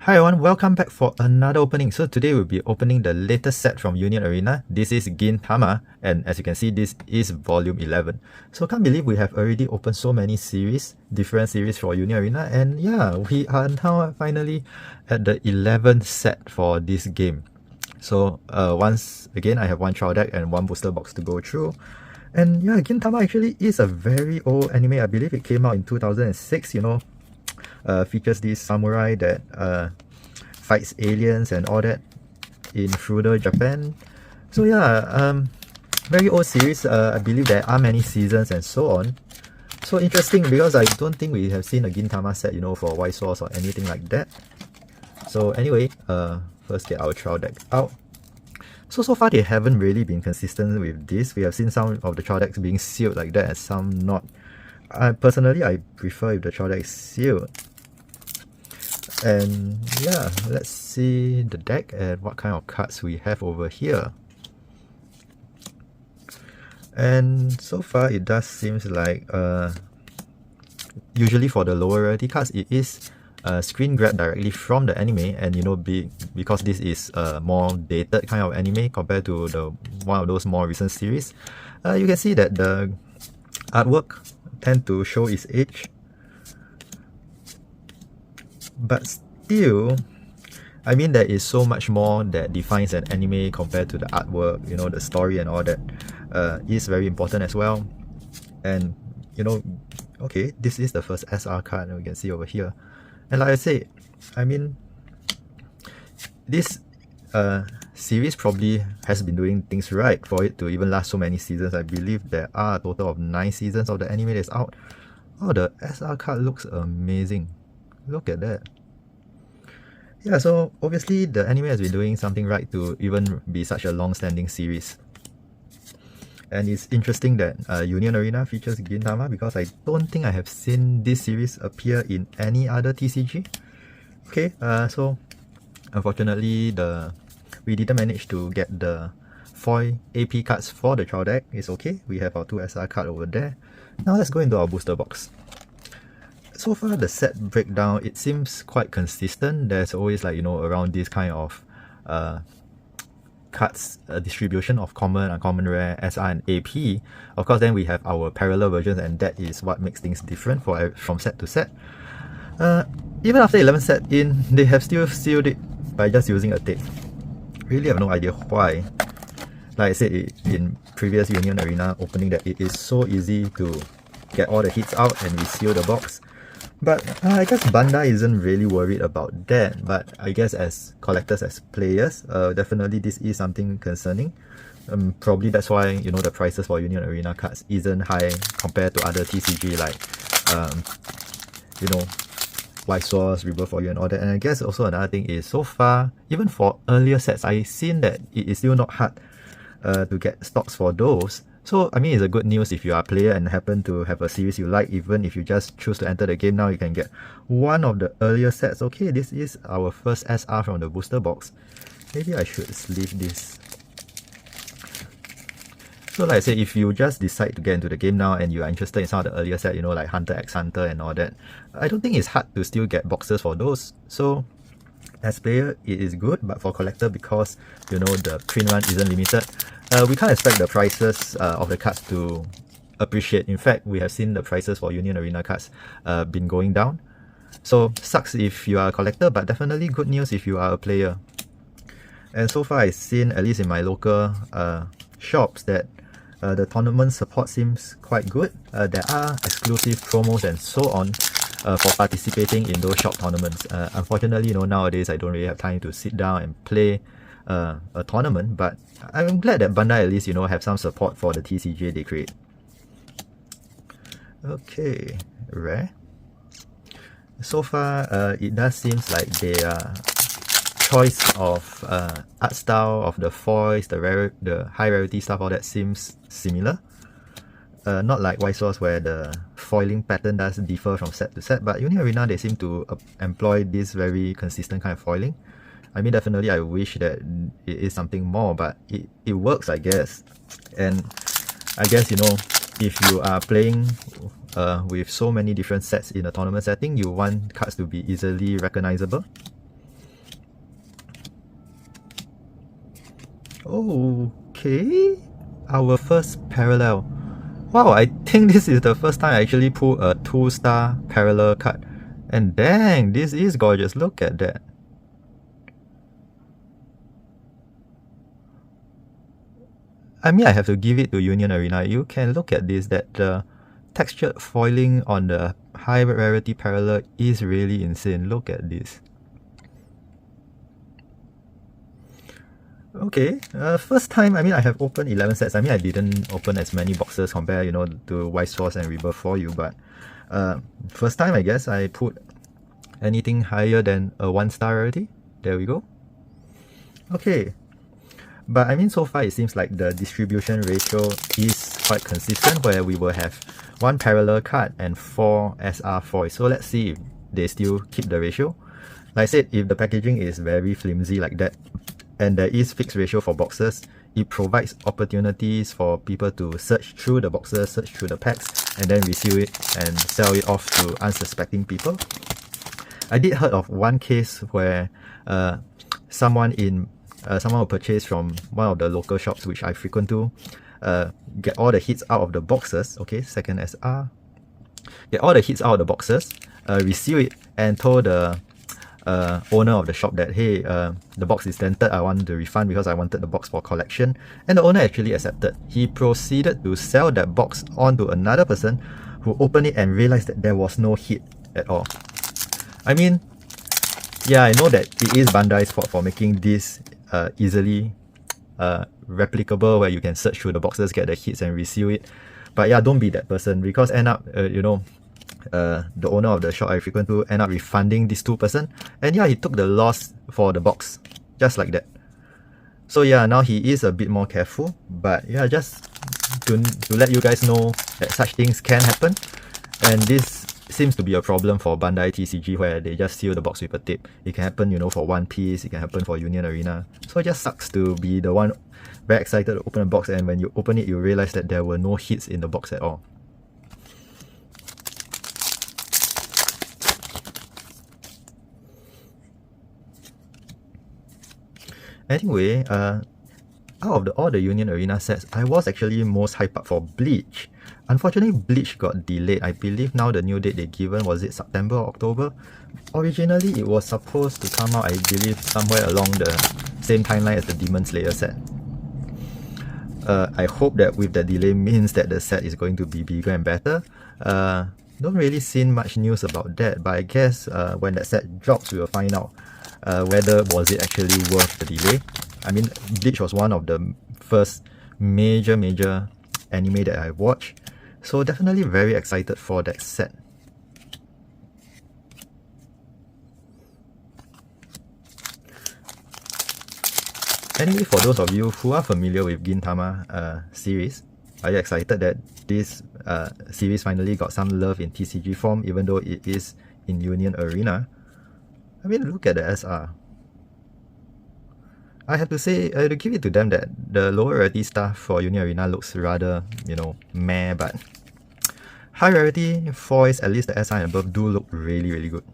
Hi everyone, welcome back for another opening. So today we'll be opening the latest set from Union Arena. This is Gintama, and as you can see, this is volume 11. So can't believe we have already opened so many series, different series for Union Arena, and yeah, we are now finally at the 11th set for this game. So once again, I have one trial deck and one booster box to go through. And yeah, Gintama actually is a very old anime. I believe it came out in 2006, features this samurai that fights aliens and all that in feudal Japan. So yeah, very old series. I believe there are many seasons and so on. So interesting because I don't think we have seen a Gintama set, for White Source or anything like that. So anyway, first get our trial deck out. So far they haven't really been consistent with this. We have seen some of the trial decks being sealed like that and some not. Personally, I prefer if the trial deck is sealed. And yeah, let's see the deck and what kind of cards we have over here. And so far it does seems like usually for the lower rarity cards it is screen grab directly from the anime, and because this is a more dated kind of anime compared to the one of those more recent series, you can see that the artwork tend to show its age. But still, I mean, there is so much more that defines an anime compared to the artwork, the story and all that is very important as well. And okay, this is the first SR card we can see over here. And like I say, I mean, this series probably has been doing things right for it to even last so many seasons. I believe there are a total of 9 seasons of the anime that's out. Oh, the SR card looks amazing. Look at that. Yeah, so obviously the anime has been doing something right to even be such a long-standing series. And it's interesting that Union Arena features Gintama because I don't think I have seen this series appear in any other TCG. Okay, so unfortunately we didn't manage to get the foil AP cards for the trial deck. It's okay, we have our 2 SR card over there. Now let's go into our booster box. So far the set breakdown, it seems quite consistent. There's always around this kind of cards distribution of common, uncommon, rare, SR and AP. Of course then we have our parallel versions, and that is what makes things different from set to set. Even after 11 set in, they have still sealed it by just using a tape. Really have no idea why. Like I said in previous Union Arena opening, that it is so easy to get all the hits out and we seal the box. But I guess Bandai isn't really worried about that. But I guess as collectors, as players, definitely this is something concerning. Probably that's why the prices for Union Arena cards isn't high compared to other TCG like White Source, Rebirth for You and all that. And I guess also another thing is, so far, even for earlier sets, I've seen that it is still not hard to get stocks for those. So I mean, it's a good news if you are a player and happen to have a series you like. Even if you just choose to enter the game now, you can get one of the earlier sets. Okay, this is our first SR from the booster box. Maybe I should sleeve this. So like I said, if you just decide to get into the game now and you are interested in some of the earlier set, like Hunter x Hunter and all that, I don't think it's hard to still get boxes for those. So as player, it is good, but for collector, because the print run isn't limited, we can't expect the prices of the cards to appreciate. In fact, we have seen the prices for Union Arena cards been going down. So sucks if you are a collector, but definitely good news if you are a player. And so far I've seen, at least in my local shops, that the tournament support seems quite good. There are exclusive promos and so on for participating in those shop tournaments. Unfortunately, nowadays I don't really have time to sit down and play a tournament, but I'm glad that Bandai at least have some support for the TCG they create. Okay, rare. So far it does seems like their choice of art style of the foils, the high rarity stuff, all that seems similar. Not like White Source where the foiling pattern does differ from set to set, but Union Arena, they seem to employ this very consistent kind of foiling. I mean, definitely I wish that it is something more, but it works, I guess. And I guess if you are playing with so many different sets in a tournament setting, you want cards to be easily recognizable. Okay, our first parallel. Wow, I think this is the first time I actually pull a 2-star parallel card. And dang, this is gorgeous. Look at that. I mean, I have to give it to Union Arena. You can look at this, that the textured foiling on the high rarity parallel is really insane. Look at this. Okay, first time, I mean, I have opened 11 sets. I mean, I didn't open as many boxes compared, to Wise Force and Rebirth for you, but first time, I guess, I put anything higher than a 1-star rarity. There we go. Okay, but I mean, so far, it seems like the distribution ratio is quite consistent, where we will have 1 parallel card and 4 SR foils. So let's see if they still keep the ratio. Like I said, if the packaging is very flimsy like that, and there is fixed ratio for boxes, it provides opportunities for people to search through the boxes, search through the packs, and then reseal it and sell it off to unsuspecting people. I did heard of one case where someone who purchased from one of the local shops which I frequent to, get all the hits out of the boxes. Okay, second SR. Get all the hits out of the boxes, reseal it, and told the owner of the shop that, hey, the box is dented, I want the refund because I wanted the box for collection. And the owner actually accepted. He proceeded to sell that box on to another person who opened it and realized that there was no hit at all. I mean, yeah, I know that it is Bandai's fault for making this easily replicable, where you can search through the boxes, get the hits and reseal it. But yeah, don't be that person, because end up, the owner of the shop I frequent to end up refunding this 2%, and yeah, he took the loss for the box, just like that. So yeah, now he is a bit more careful, but yeah, just to let you guys know that such things can happen, and this seems to be a problem for Bandai TCG, where they just seal the box with a tape. It can happen, for One Piece, it can happen for Union Arena. So it just sucks to be the one very excited to open a box, and when you open it, you realize that there were no hits in the box at all. Anyway, out of all the Union Arena sets, I was actually most hyped up for Bleach. Unfortunately, Bleach got delayed. I believe now the new date they given, was it September or October? Originally, it was supposed to come out, I believe, somewhere along the same timeline as the Demon Slayer set. I hope that with the delay means that the set is going to be bigger and better. Don't really see much news about that, but I guess when that set drops, we will find out whether was it actually worth the delay. I mean, Bleach was one of the first major anime that I watched, so definitely very excited for that set. Anyway, for those of you who are familiar with Gintama series, are you excited that this series finally got some love in TCG form, even though it is in Union Arena? I mean, look at the SR. I have to say, I have to give it to them that the lower rarity stuff for Union Arena looks rather, meh, but high rarity foils, at least the SR and above, do look really good.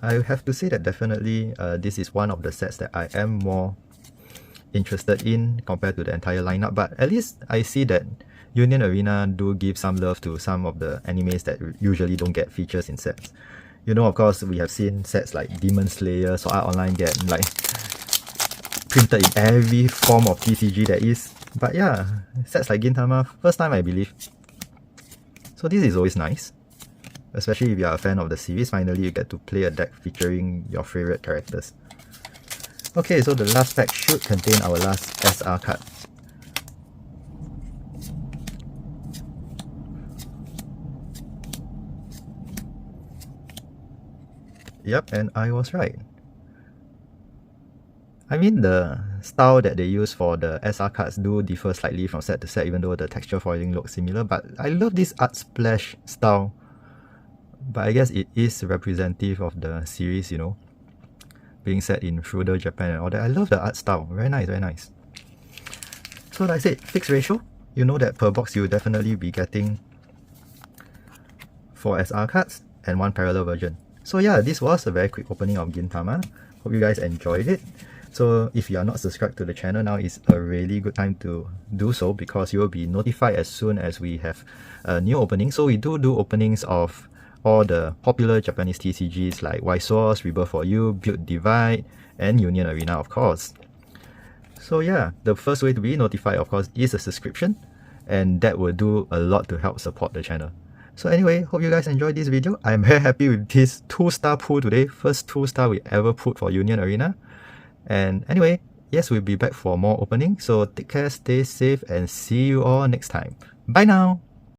I have to say that definitely this is one of the sets that I am more interested in compared to the entire lineup, but at least I see that Union Arena do give some love to some of the animes that usually don't get features in sets. Of course, we have seen sets like Demon Slayer, Sword Art Online get like printed in every form of TCG there is. But yeah, sets like Gintama, first time I believe. So this is always nice. Especially if you are a fan of the series, finally you get to play a deck featuring your favorite characters. Okay, so the last pack should contain our last SR card. Yep, and I was right. I mean, the style that they use for the SR cards do differ slightly from set to set, even though the texture foiling looks similar, but I love this art splash style. But I guess it is representative of the series, being set in feudal Japan and all that. I love the art style. Very nice, very nice. So like I said, fixed ratio. You know that per box you'll definitely be getting 4 SR cards and 1 parallel version. So yeah, this was a very quick opening of Gintama. Hope you guys enjoyed it. So if you are not subscribed to the channel, now is a really good time to do so, because you will be notified as soon as we have a new opening. So we do openings of all the popular Japanese TCGs like White Source, Rebirth for You, Build Divide, and Union Arena, of course. So yeah, the first way to be notified, of course, is a subscription, and that will do a lot to help support the channel. So anyway, hope you guys enjoyed this video. I'm very happy with this 2-star pull today. First 2-star we ever put for Union Arena. And anyway, yes, we'll be back for more opening. So take care, stay safe, and see you all next time. Bye now!